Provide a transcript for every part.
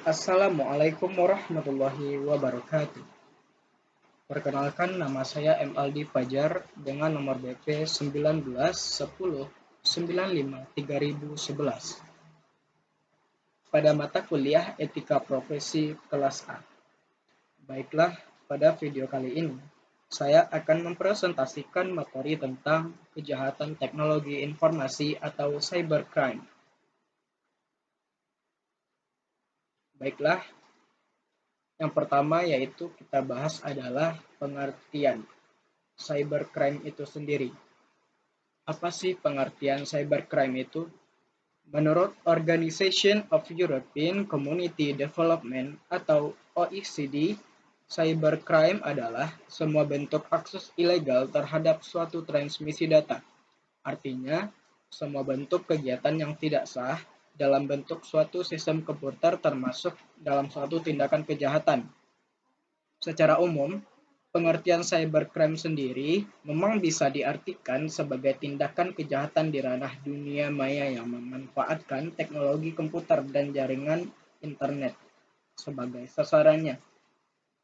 Assalamualaikum warahmatullahi wabarakatuh. Perkenalkan, nama saya M. Aldi Fajar dengan nomor BP 19 10 95 3011 pada mata kuliah Etika Profesi kelas A. Baiklah, pada video kali ini saya akan mempresentasikan materi tentang kejahatan teknologi informasi atau cybercrime. Baiklah, yang pertama yaitu kita bahas adalah pengertian cybercrime itu sendiri. Apa sih pengertian cybercrime itu? Menurut Organization of European Community Development atau OECD, cybercrime adalah semua bentuk akses ilegal terhadap suatu transmisi data. Artinya, semua bentuk kegiatan yang tidak sah dalam bentuk suatu sistem komputer termasuk dalam suatu tindakan kejahatan. Secara umum, pengertian cybercrime sendiri memang bisa diartikan sebagai tindakan kejahatan di ranah dunia maya yang memanfaatkan teknologi komputer dan jaringan internet sebagai sasarannya.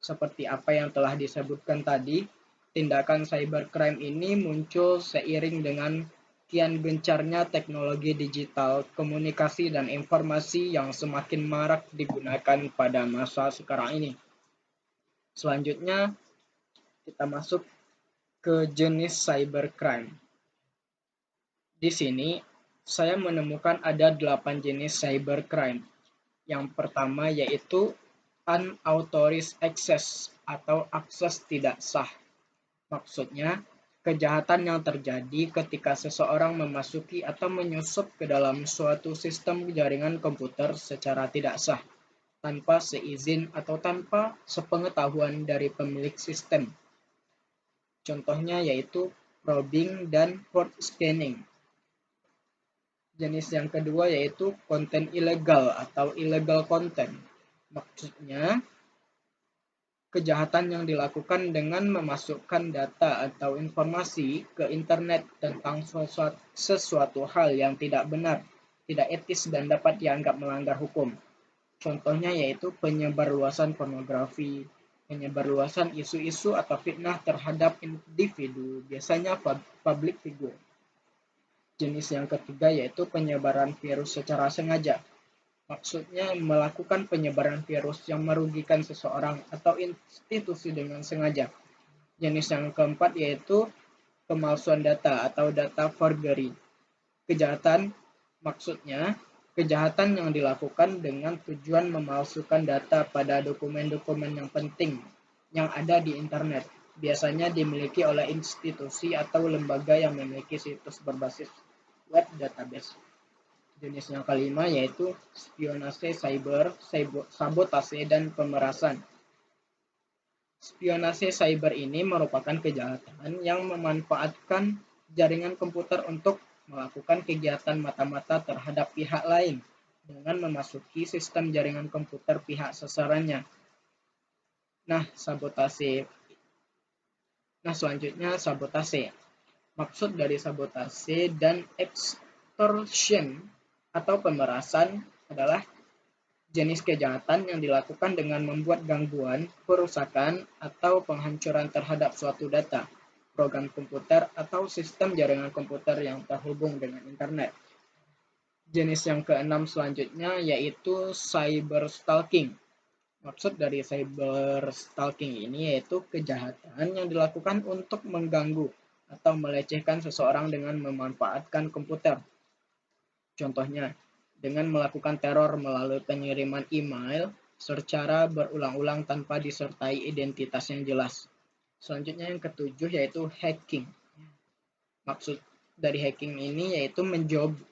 Seperti apa yang telah disebutkan tadi, tindakan cybercrime ini muncul seiring dengan kian gencarnya teknologi digital, komunikasi dan informasi yang semakin marak digunakan pada masa sekarang ini. Selanjutnya, kita masuk ke jenis cybercrime. Di sini, saya menemukan ada 8 jenis cybercrime. Yang pertama yaitu unauthorized access atau akses tidak sah. Maksudnya, kejahatan yang terjadi ketika seseorang memasuki atau menyusup ke dalam suatu sistem jaringan komputer secara tidak sah, tanpa seizin atau tanpa sepengetahuan dari pemilik sistem. Contohnya yaitu probing dan port scanning. Jenis yang kedua yaitu konten ilegal atau illegal content. Maksudnya, kejahatan yang dilakukan dengan memasukkan data atau informasi ke internet tentang sesuatu hal yang tidak benar, tidak etis dan dapat dianggap melanggar hukum. Contohnya yaitu penyebarluasan pornografi, penyebarluasan isu-isu atau fitnah terhadap individu, biasanya public figure. Jenis yang ketiga yaitu penyebaran virus secara sengaja. Maksudnya melakukan penyebaran virus yang merugikan seseorang atau institusi dengan sengaja. Jenis yang keempat yaitu pemalsuan data atau data forgery. Kejahatan yang dilakukan dengan tujuan memalsukan data pada dokumen-dokumen yang penting yang ada di internet, biasanya dimiliki oleh institusi atau lembaga yang memiliki situs berbasis web database. Jenis yang kelima yaitu spionase cyber, sabotase, dan pemerasan. Spionase cyber ini merupakan kejahatan yang memanfaatkan jaringan komputer untuk melakukan kegiatan mata-mata terhadap pihak lain dengan memasuki sistem jaringan komputer pihak sasarannya. Selanjutnya sabotase. Maksud dari sabotase dan extortion atau pemerasan adalah jenis kejahatan yang dilakukan dengan membuat gangguan, perusakan, atau penghancuran terhadap suatu data, program komputer, atau sistem jaringan komputer yang terhubung dengan internet. Jenis yang keenam selanjutnya yaitu cyberstalking. Maksud dari cyberstalking ini yaitu kejahatan yang dilakukan untuk mengganggu atau melecehkan seseorang dengan memanfaatkan komputer. Contohnya, dengan melakukan teror melalui pengiriman email secara berulang-ulang tanpa disertai identitas yang jelas. Selanjutnya yang ketujuh yaitu hacking. Maksud dari hacking ini yaitu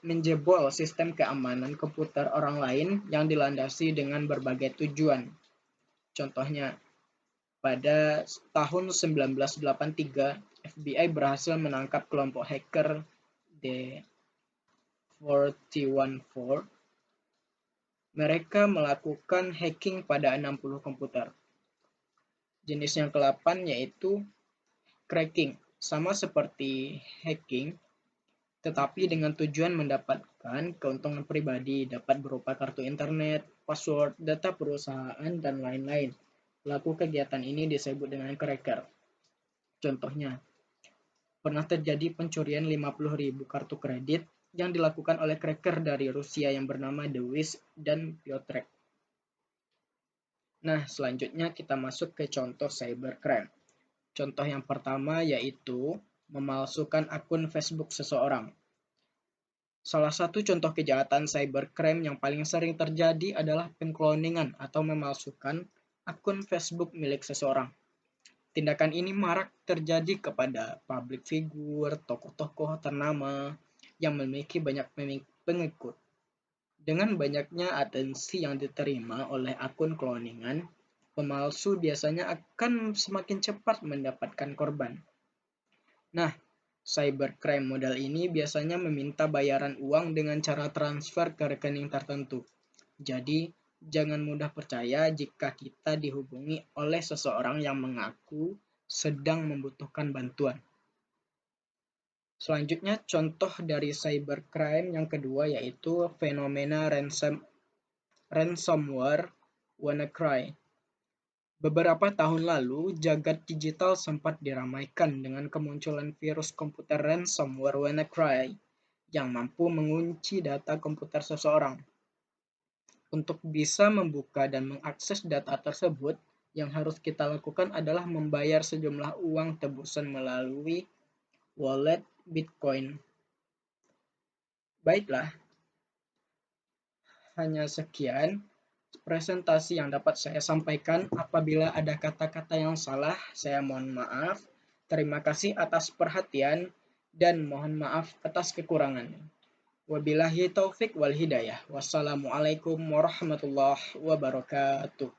menjebol sistem keamanan komputer orang lain yang dilandasi dengan berbagai tujuan. Contohnya, pada tahun 1983, FBI berhasil menangkap kelompok hacker D414. Mereka melakukan hacking pada 60 komputer. Jenis yang ke-8 yaitu cracking. Sama seperti hacking, tetapi dengan tujuan mendapatkan keuntungan pribadi, dapat berupa kartu internet, password, data perusahaan, dan lain-lain. Pelaku kegiatan ini disebut dengan cracker. Contohnya, pernah terjadi pencurian 50.000 kartu kredit yang dilakukan oleh cracker dari Rusia yang bernama Dewis dan Piotrek. Nah, selanjutnya kita masuk ke contoh cybercrime. Contoh yang pertama yaitu memalsukan akun Facebook seseorang. Salah satu contoh kejahatan cybercrime yang paling sering terjadi adalah pengkloningan atau memalsukan akun Facebook milik seseorang. Tindakan ini marak terjadi kepada public figure, tokoh-tokoh ternama yang memiliki banyak pengikut. Dengan banyaknya atensi yang diterima oleh akun kloningan, pemalsu biasanya akan semakin cepat mendapatkan korban. Nah, cybercrime model ini biasanya meminta bayaran uang dengan cara transfer ke rekening tertentu. Jadi, jangan mudah percaya jika kita dihubungi oleh seseorang yang mengaku sedang membutuhkan bantuan. Selanjutnya, contoh dari cybercrime yang kedua yaitu fenomena ransomware WannaCry. Beberapa tahun lalu, jagad digital sempat diramaikan dengan kemunculan virus komputer ransomware WannaCry yang mampu mengunci data komputer seseorang. Untuk bisa membuka dan mengakses data tersebut, yang harus kita lakukan adalah membayar sejumlah uang tebusan melalui wallet Bitcoin. Baiklah, hanya sekian presentasi yang dapat saya sampaikan. Apabila ada kata-kata yang salah, saya mohon maaf. Terima kasih atas perhatian dan mohon maaf atas kekurangannya. Wabillahi taufik wal hidayah. Wassalamualaikum warahmatullahi wabarakatuh.